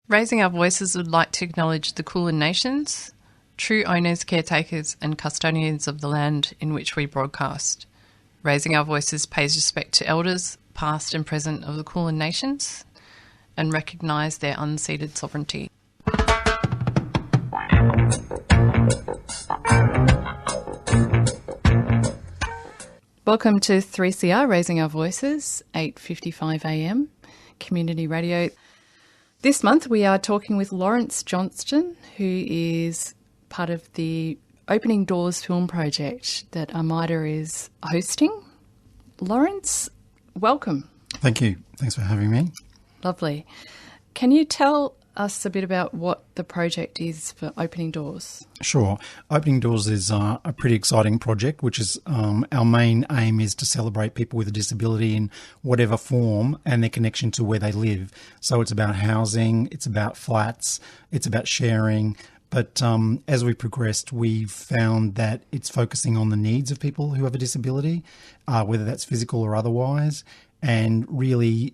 Raising Our Voices would like to acknowledge the Kulin Nations, true owners, caretakers and custodians of the land in which we broadcast. Raising Our Voices pays respect to elders, past and present, of the Kulin Nations and recognise their unceded sovereignty. Welcome to 3CR Raising Our Voices, 8:55am, Community Radio. This month we are talking with Lawrence Johnston, who is part of the Opening Doors film project that Armida is hosting. Lawrence, welcome. Thank you. Thanks for having me. Lovely. Can you tell us a bit about what the project is for Opening Doors? Sure. Opening Doors is a pretty exciting project, which is our main aim is to celebrate people with a disability in whatever form and their connection to where they live. So it's about housing, it's about flats, it's about sharing. But as we progressed, we've found that it's focusing on the needs of people who have a disability, whether that's physical or otherwise, and really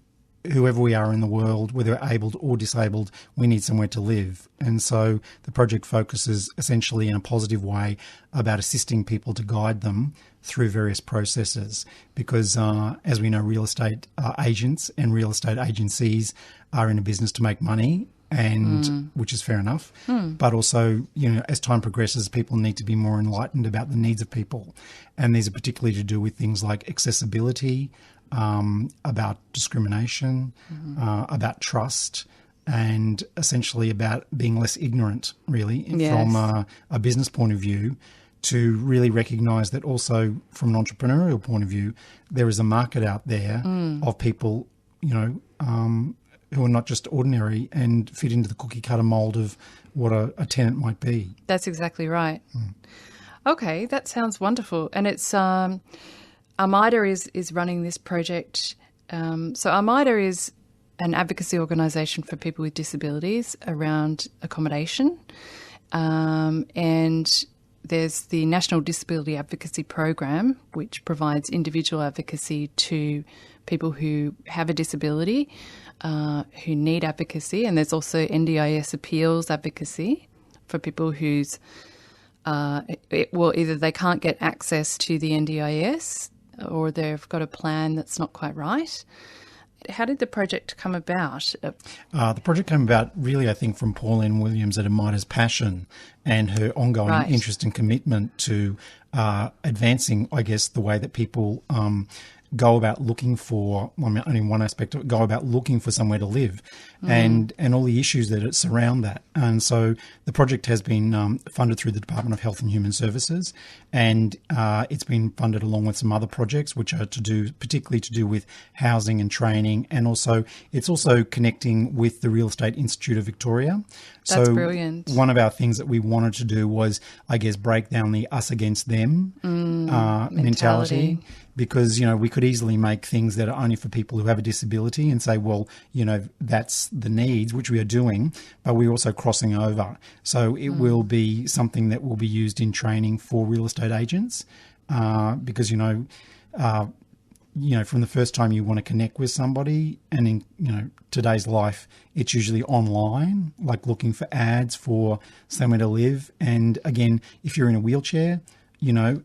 whoever we are in the world, whether able or disabled, we need somewhere to live. And so the project focuses essentially in a positive way about assisting people to guide them through various processes because, as we know, real estate agents and real estate agencies are in a business to make money, and which is fair enough. But also, you know, as time progresses, people need to be more enlightened about the needs of people. And these are particularly to do with things like accessibility, about discrimination, about trust, and essentially about being less ignorant, really, from a business point of view, to really recognise that also from an entrepreneurial point of view, there is a market out there of people, you know, who are not just ordinary and fit into the cookie-cutter mould of what a tenant might be. That's exactly right. Okay, that sounds wonderful. And it's Armida is running this project. So Armida is an advocacy organisation for people with disabilities around accommodation. And there's the National Disability Advocacy Program, which provides individual advocacy to people who have a disability, who need advocacy. And there's also NDIS appeals advocacy for people whose, either they can't get access to the NDIS or they've got a plan that's not quite right. How did the project come about? The project came about really, I think, from Pauline Williams at Armida's passion and her ongoing interest and commitment to advancing, I guess, the way that people go about looking for, only one aspect of it, go about looking for somewhere to live and all the issues that surround that. And so the project has been funded through the Department of Health and Human Services, and it's been funded along with some other projects which are particularly to do with housing and training, and also it's also connecting with the Real Estate Institute of Victoria. That's brilliant. One of our things that we wanted to do was, I guess, break down the us against them mentality. Because, you know, we could easily make things that are only for people who have a disability and say, well, you know, that's the needs, which we are doing, but we're also crossing over. So it will be something that will be used in training for real estate agents because, you know, from the first time you want to connect with somebody, and in, you know, today's life, it's usually online, like looking for ads for somewhere to live. And again, if you're in a wheelchair, you know,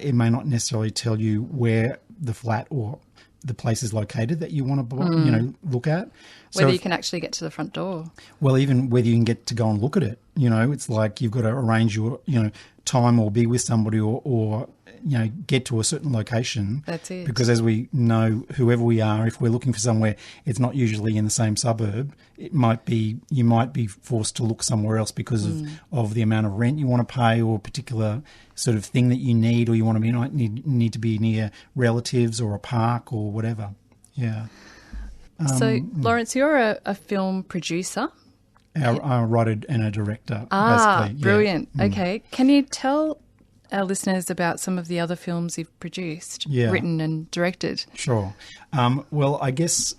it may not necessarily tell you where the flat or the place is located that you want to, you know, look at. Whether you can actually get to the front door. Well, even whether you can get to go and look at it, you know, it's like you've got to arrange your, you know, time or be with somebody or you know, get to a certain location. That's it. Because as we know, whoever we are, if we're looking for somewhere, it's not usually in the same suburb. It might be, you might be forced to look somewhere else because of the amount of rent you want to pay or a particular sort of thing that you need, or you want to be need to be near relatives or a park or whatever. Yeah. So, Lawrence, you're a film producer. A writer and a director, basically. Brilliant. Yeah. Okay. Can you tell our listeners about some of the other films you've produced, written and directed? Sure. Well, I guess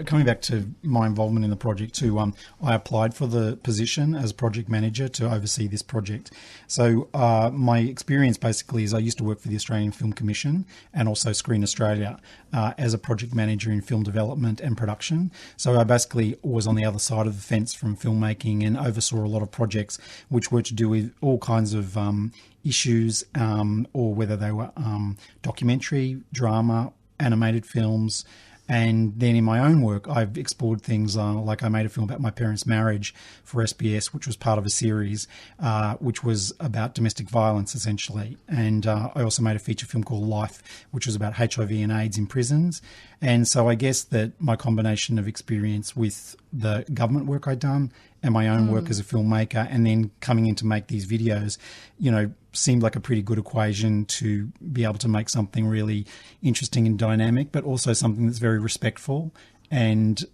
coming back to my involvement in the project too, I applied for the position as project manager to oversee this project. So my experience basically is I used to work for the Australian Film Commission and also Screen Australia as a project manager in film development and production. So I basically was on the other side of the fence from filmmaking and oversaw a lot of projects which were to do with all kinds of issues, or whether they were documentary, drama, animated films. And then in my own work, I've explored things like I made a film about my parents' marriage for SBS, which was part of a series, which was about domestic violence, essentially. And I also made a feature film called Life, which was about HIV and AIDS in prisons. And so I guess that my combination of experience with the government work I'd done and my own work as a filmmaker, and then coming in to make these videos, seemed like a pretty good equation to be able to make something really interesting and dynamic, but also something that's very respectful and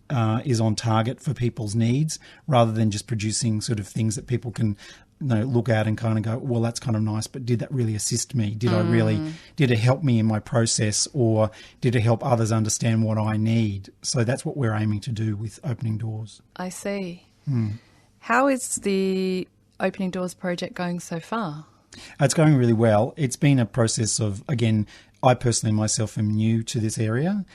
is on target for people's needs, rather than just producing sort of things that people can look at and kind of go, well, that's kind of nice, but did that really assist me? Did it help me in my process, or did it help others understand what I need? So that's what we're aiming to do with Opening Doors. I see. How is the Opening Doors project going so far? It's going really well. It's been a process of, again, I personally myself am new to this area.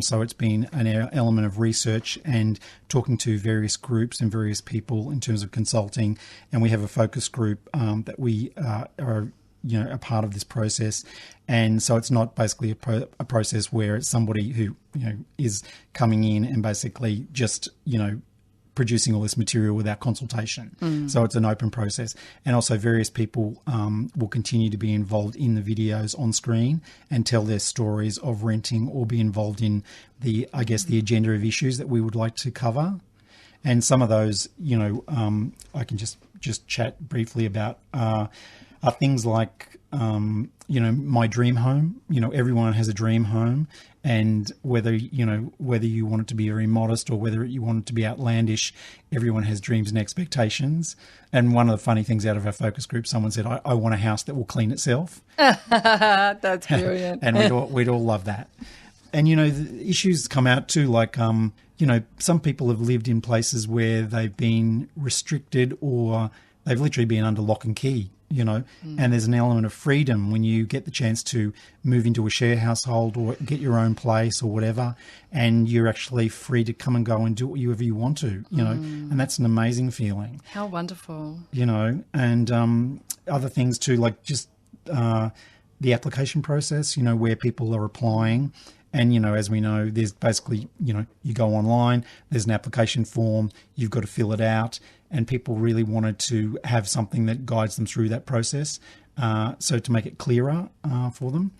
So it's been an element of research and talking to various groups and various people in terms of consulting. And we have a focus group that we are a part of this process. And so it's not basically a process where it's somebody who is coming in and basically just producing all this material without consultation. So it's an open process. And also various people will continue to be involved in the videos on screen and tell their stories of renting, or be involved in the agenda of issues that we would like to cover. And some of those, I can just chat briefly about are things like, my dream home. Everyone has a dream home, and whether you want it to be very modest or whether you want it to be outlandish, everyone has dreams and expectations. And one of the funny things out of our focus group, someone said, I want a house that will clean itself. That's brilliant. And we'd all love that. And, the issues come out too, like, some people have lived in places where they've been restricted, or they've literally been under lock and key. And there's an element of freedom when you get the chance to move into a share household or get your own place or whatever, and you're actually free to come and go and do whatever you want to, and that's an amazing feeling. How wonderful. And other things too, like just the application process, where people are applying. And, as we know, there's basically, you go online, there's an application form, you've got to fill it out, and people really wanted to have something that guides them through that process, so to make it clearer for them.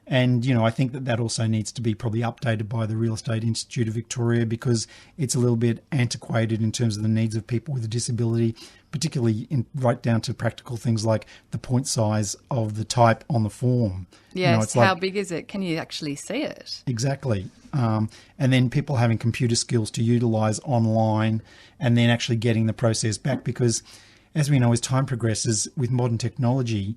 And, I think that also needs to be probably updated by the Real Estate Institute of Victoria, because it's a little bit antiquated in terms of the needs of people with a disability, particularly right down to practical things like the point size of the type on the form. Yes, how big is it? Can you actually see it? Exactly. And then people having computer skills to utilise online, and then actually getting the process back, because as we know, as time progresses with modern technology,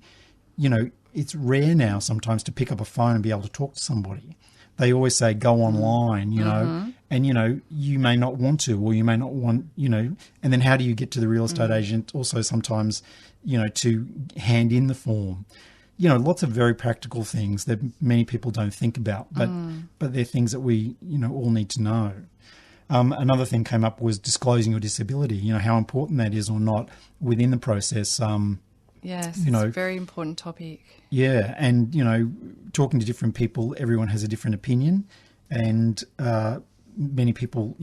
it's rare now sometimes to pick up a phone and be able to talk to somebody. They always say, go online, and, you may not want to, or you may not want, and then how do you get to the real estate agent also sometimes, to hand in the form? Lots of very practical things that many people don't think about, but they're things that we, all need to know. Another thing came up was disclosing your disability, how important that is or not within the process. Yes, it's a very important topic. Yeah, and, talking to different people, everyone has a different opinion, and many people,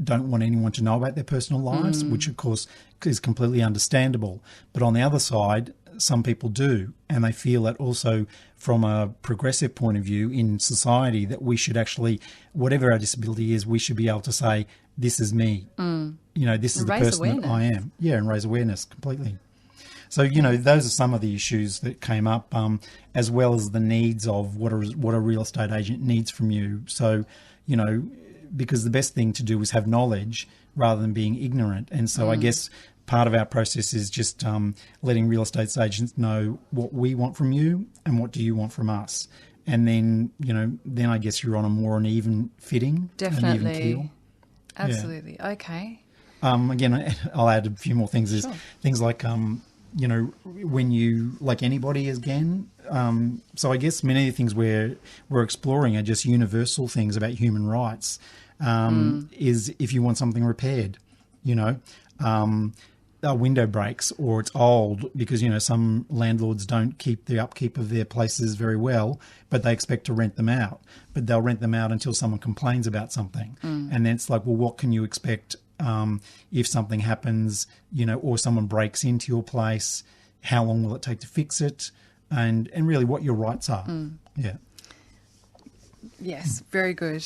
don't want anyone to know about their personal lives, which, of course, is completely understandable. But on the other side, some people do, and they feel that also from a progressive point of view in society, that we should actually, whatever our disability is, we should be able to say, this is me. This is the person that I am. Yeah, and raise awareness completely. So, those are some of the issues that came up, as well as the needs of what a real estate agent needs from you. So, because the best thing to do is have knowledge rather than being ignorant. And so I guess part of our process is just letting real estate agents know what we want from you and what do you want from us. and then, then I guess you're on a more an even fitting, Definitely. an even keel. Absolutely. Yeah. Okay. Again, I'll add a few more things. Sure. Things like, when you, like anybody again, so I guess many of the things we're exploring are just universal things about human rights, is if you want something repaired, a window breaks or it's old because, some landlords don't keep the upkeep of their places very well, but they expect to rent them out. But they'll rent them out until someone complains about something. And then it's like, well, what can you expect if something happens, or someone breaks into your place? How long will it take to fix it? And really what your rights are. Yeah. Yes, very good.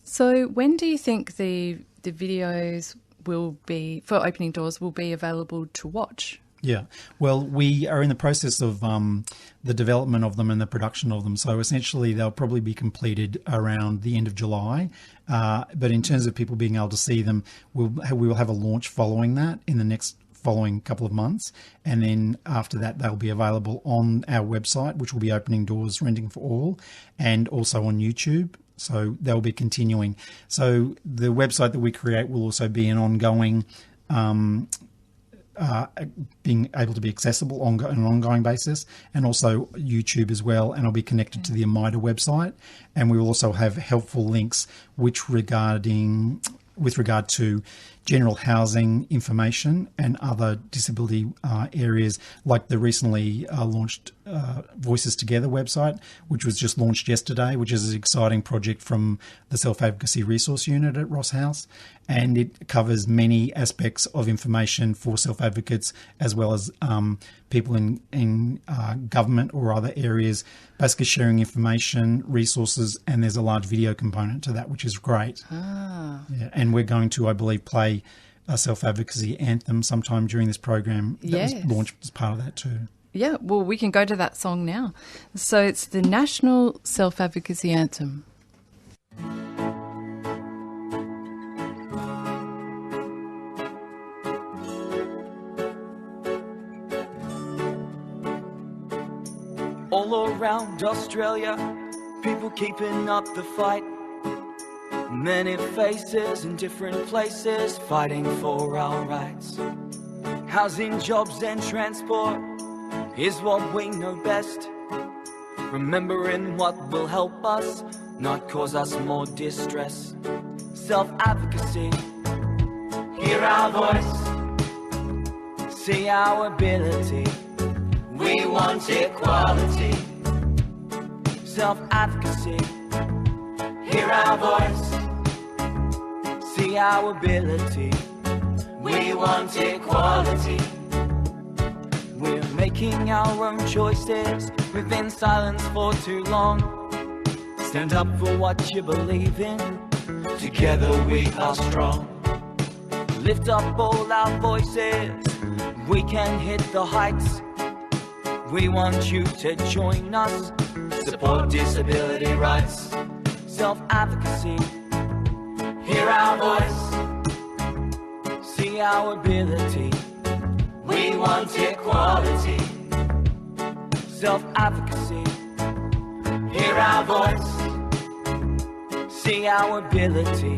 So when do you think the videos will be, for Opening Doors, will be available to watch? Yeah, well, we are in the process of the development of them and the production of them. So essentially they'll probably be completed around the end of July. But in terms of people being able to see them, we will have a launch following that in the next following couple of months. And then after that, they'll be available on our website, which will be Opening Doors Renting for All, and also on YouTube. So they'll be continuing. So the website that we create will also be an ongoing, being able to be accessible on an ongoing basis, and also YouTube as well. And it'll be connected to the AMIDA website. And we will also have helpful links with regard to general housing information and other disability areas, like the recently launched Voices Together website, which was just launched yesterday, which is an exciting project from the Self-Advocacy Resource Unit at Ross House. And it covers many aspects of information for self-advocates, as well as people in government or other areas, basically sharing information, resources, and there's a large video component to that, which is great. Yeah, and we're going to, I believe, play a self-advocacy anthem sometime during this program that was launched as part of that too. Yeah, well, we can go to that song now. So it's the National Self-Advocacy Anthem. All around Australia, people keeping up the fight. Many faces in different places fighting for our rights. Housing, jobs and transport is what we know best. Remembering what will help us, not cause us more distress. Self-advocacy, hear our voice, see our ability. We want equality. Self-advocacy, hear our voice, see our ability. We want equality. We're making our own choices. We've been silent for too long. Stand up for what you believe in. Together we are strong. Lift up all our voices. We can hit the heights. We want you to join us. Support disability rights. Self-advocacy, hear our voice, see our ability. We want equality. Self-advocacy, hear our voice, see our ability.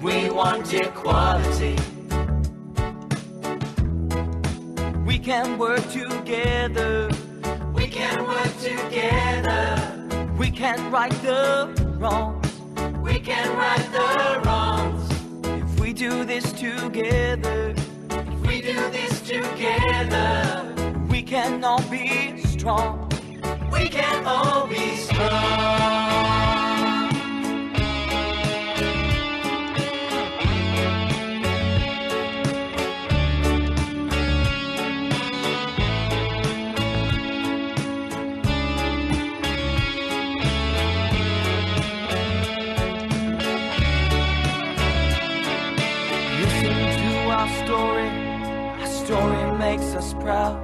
We want equality. We can work together. We can work together. We can right the wrongs. We can right the wrongs. If we do this together. If we do this together. We can all be strong. We can all be strong. Our story makes us proud.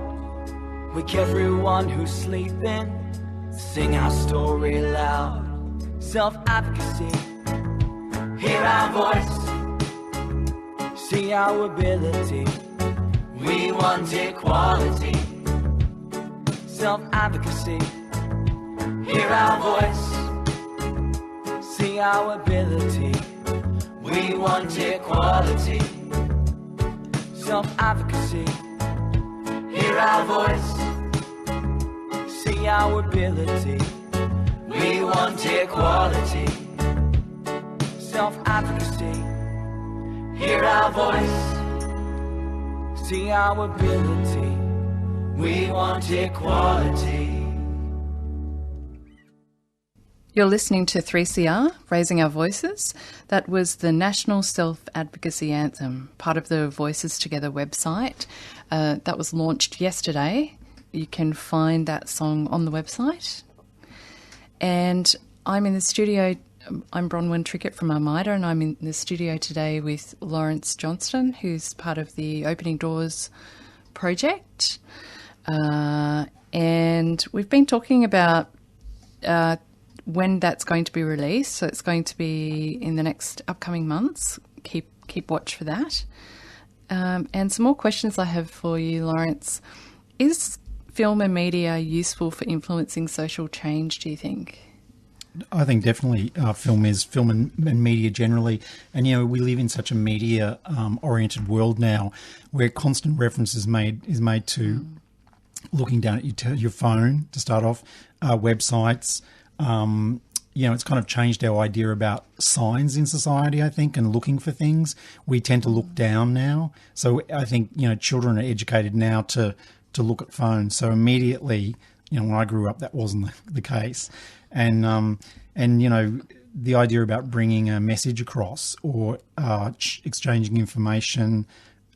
Wake everyone who's sleeping, sing our story loud. Self-advocacy, hear our voice, see our ability. We want equality. Self-advocacy, Hear our voice, see our ability. We want equality, self-advocacy. Hear our voice, see our ability. We want equality, self-advocacy. Hear our voice, see our ability. We want equality. You're listening to 3CR, Raising Our Voices. That was the National Self-Advocacy Anthem, part of the Voices Together website. That was launched yesterday. You can find that song on the website. And I'm in the studio. I'm Bronwyn Trickett from Armida, and I'm in the studio today with Lawrence Johnston, who's part of the Opening Doors project. And we've been talking about when that's going to be released. So it's going to be in the next upcoming months. Keep watch for that. And some more questions I have for you, Lawrence. Is film and media useful for influencing social change, do you think? I think definitely film and media generally. And, you know, we live in such a media oriented world now where constant reference is made to looking down at your phone to start off, websites. You know, it's kind of changed our idea about signs in society, I think, and looking for things. We tend to look down now. So I think, you know, children are educated now to look at phones. So immediately, you know, when I grew up, that wasn't the case. And you know, the idea about bringing a message across or exchanging information,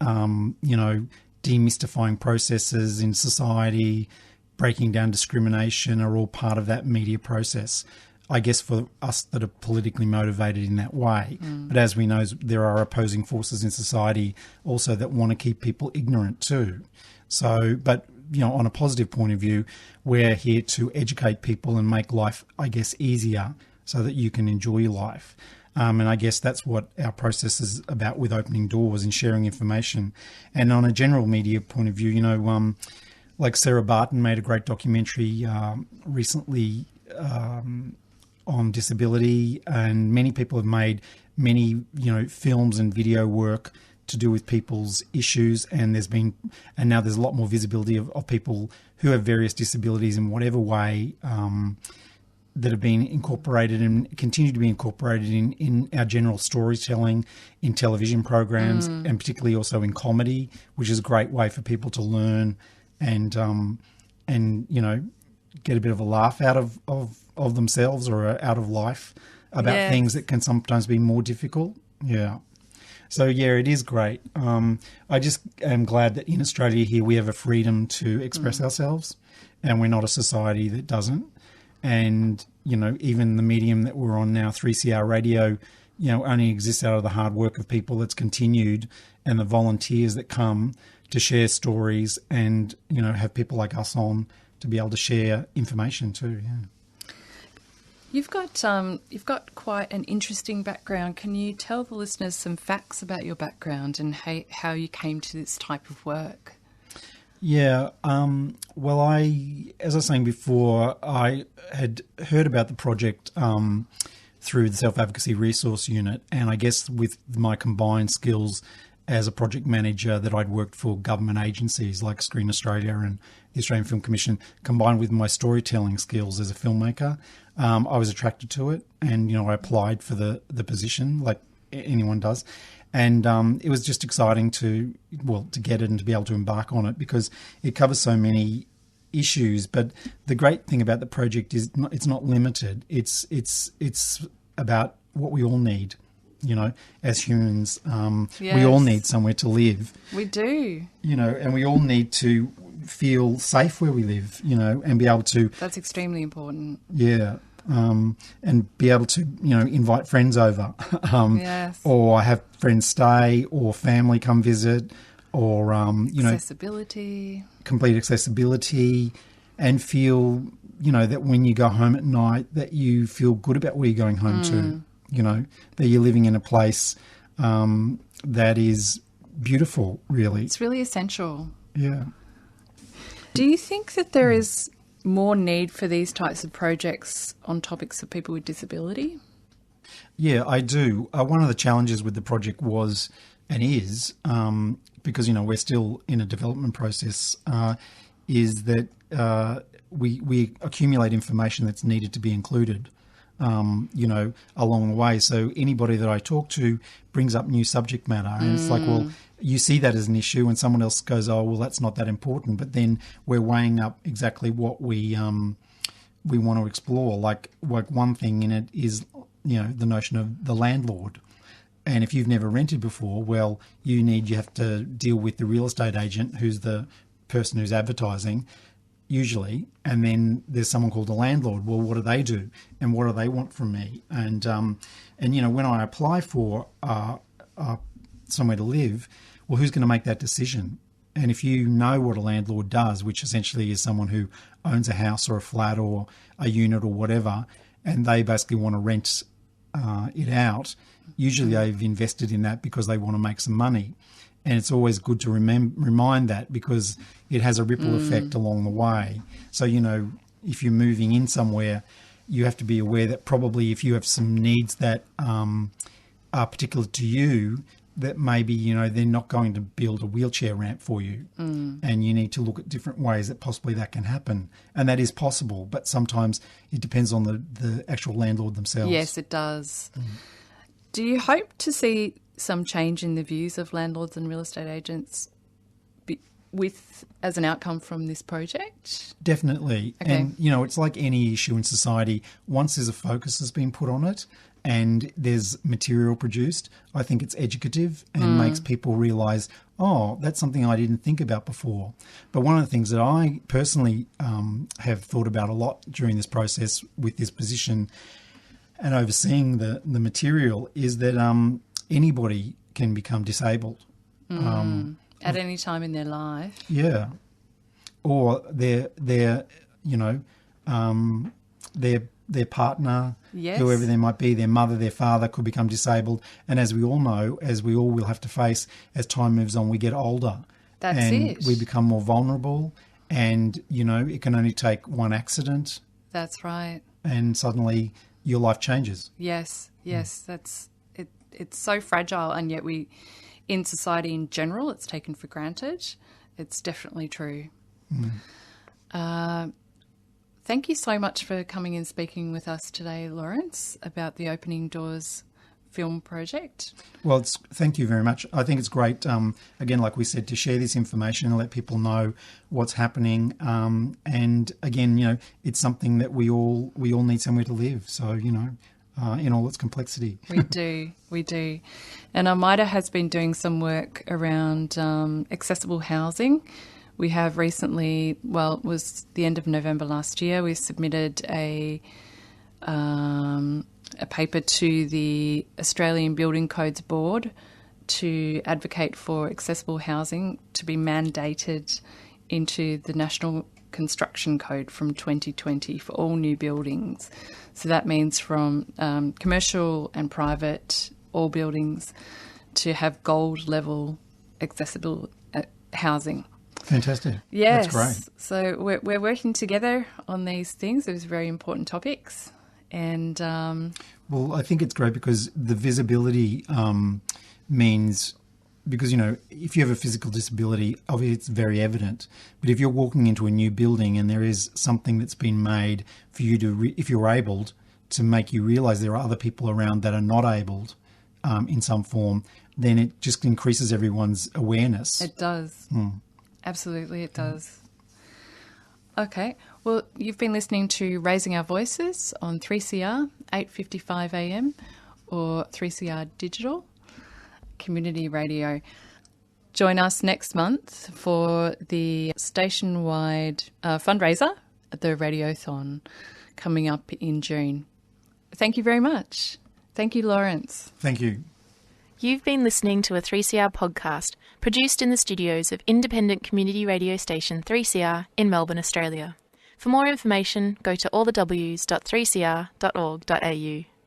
you know, demystifying processes in society, breaking down discrimination are all part of that media process. I guess for us that are politically motivated in that way. But as we know, there are opposing forces in society also that want to keep people ignorant too. So, but, you know, on a positive point of view, we're here to educate people and make life, I guess, easier so that you can enjoy your life. And I guess that's what our process is about with Opening Doors and sharing information. And on a general media point of view, you know, like Sarah Barton made a great documentary recently on disability, and many people have made many, you know, films and video work to do with people's issues, and now there's a lot more visibility of people who have various disabilities in whatever way that have been incorporated and continue to be incorporated in our general storytelling, in television programs, and particularly also in comedy, which is a great way for people to learn and you know, get a bit of a laugh out of themselves or out of life about things that can sometimes be more difficult. Yeah. So, yeah, it is great. I just am glad that in Australia here we have a freedom to express ourselves, and we're not a society that doesn't. And, you know, even the medium that we're on now, 3CR Radio, you know, only exists out of the hard work of people that's continued and the volunteers that come to share stories and, you know, have people like us on to be able to share information too, yeah. You've got quite an interesting background. Can you tell the listeners some facts about your background and how you came to this type of work? Yeah, well, as I was saying before, I had heard about the project through the Self-Advocacy Resource Unit, and I guess with my combined skills as a project manager that I'd worked for government agencies like Screen Australia and the Australian Film Commission, combined with my storytelling skills as a filmmaker, I was attracted to it, and, you know, I applied for the position like anyone does. And it was just exciting to get it and to be able to embark on it because it covers so many issues. But the great thing about the project is it's not limited. It's about what we all need, you know, as humans. Yes. We all need somewhere to live. We do. You know, and we all need to feel safe where we live, you know, and be able to... That's extremely important. Yeah. And be able to, you know, invite friends over, yes. or have friends stay, or family come visit, or you know, complete accessibility, and feel, you know, that when you go home at night, that you feel good about where you're going home to, you know, that you're living in a place that is beautiful. Really, it's really essential. Yeah. Do you think that there is more need for these types of projects on topics of people with disability? Yeah, I do. One of the challenges with the project was and is, because, we're still in a development process, is that we accumulate information that's needed to be included, along the way. So anybody that I talk to brings up new subject matter, and it's like, well, you see that as an issue, and someone else goes, oh, well, that's not that important. But then we're weighing up exactly what we want to explore. Like one thing in it is, the notion of the landlord. And if you've never rented before, well, you have to deal with the real estate agent, who's the person who's advertising, usually, and then there's someone called a landlord. Well, what do they do, and what do they want from me? And when I apply for somewhere to live, well, who's going to make that decision? And if you know what a landlord does, which essentially is someone who owns a house or a flat or a unit or whatever, and they basically want to rent it out, usually they've invested in that because they want to make some money. And it's always good to remind that, because it has a ripple effect along the way. So, if you're moving in somewhere, you have to be aware that probably if you have some needs that are particular to you, that maybe, they're not going to build a wheelchair ramp for you. And you need to look at different ways that possibly that can happen. And that is possible, but sometimes it depends on the actual landlord themselves. Yes, it does. Do you hope to see some change in the views of landlords and real estate agents as an outcome from this project? Definitely. Okay. And, it's like any issue in society. Once there's a focus has been put on it and there's material produced, I think it's educative and makes people realise, oh, that's something I didn't think about before. But one of the things that I personally have thought about a lot during this process with this position and overseeing the material is that anybody can become disabled. At any time in their life. Yeah. Or their partner, yes, whoever they might be, their mother, their father could become disabled. And as we all know, as we all will have to face, as time moves on, we get older. That's and it. We become more vulnerable, and, it can only take one accident. That's right. And suddenly your life changes. Yes, that's it. It's so fragile, and yet in society in general, it's taken for granted. It's definitely true. Thank you so much for coming and speaking with us today, Lawrence, about the Opening Doors film project. Well, thank you very much. I think it's great, again, like we said, to share this information and let people know what's happening. And again, it's something that we all need somewhere to live. So, in all its complexity. We do. And Armida has been doing some work around accessible housing. We have recently, it was the end of November last year, we submitted a paper to the Australian Building Codes Board to advocate for accessible housing to be mandated into the National Construction Code from 2020 for all new buildings. So that means from commercial and private, all buildings, to have gold level accessible housing. Fantastic. Yes. That's great. So we're working together on these things. Those very important topics. And well, I think it's great because the visibility means, because, if you have a physical disability, obviously it's very evident. But if you're walking into a new building and there is something that's been made for you to, if you're abled, to make you realise there are other people around that are not abled in some form, then it just increases everyone's awareness. It does. Absolutely, it does. Okay. Well, you've been listening to Raising Our Voices on 3CR, 8:55 AM, or 3CR Digital Community Radio. Join us next month for the station-wide fundraiser at the Radiothon coming up in June. Thank you very much. Thank you, Lawrence. Thank you. You've been listening to a 3CR podcast produced in the studios of independent community radio station 3CR in Melbourne, Australia. For more information, go to allthews.3cr.org.au.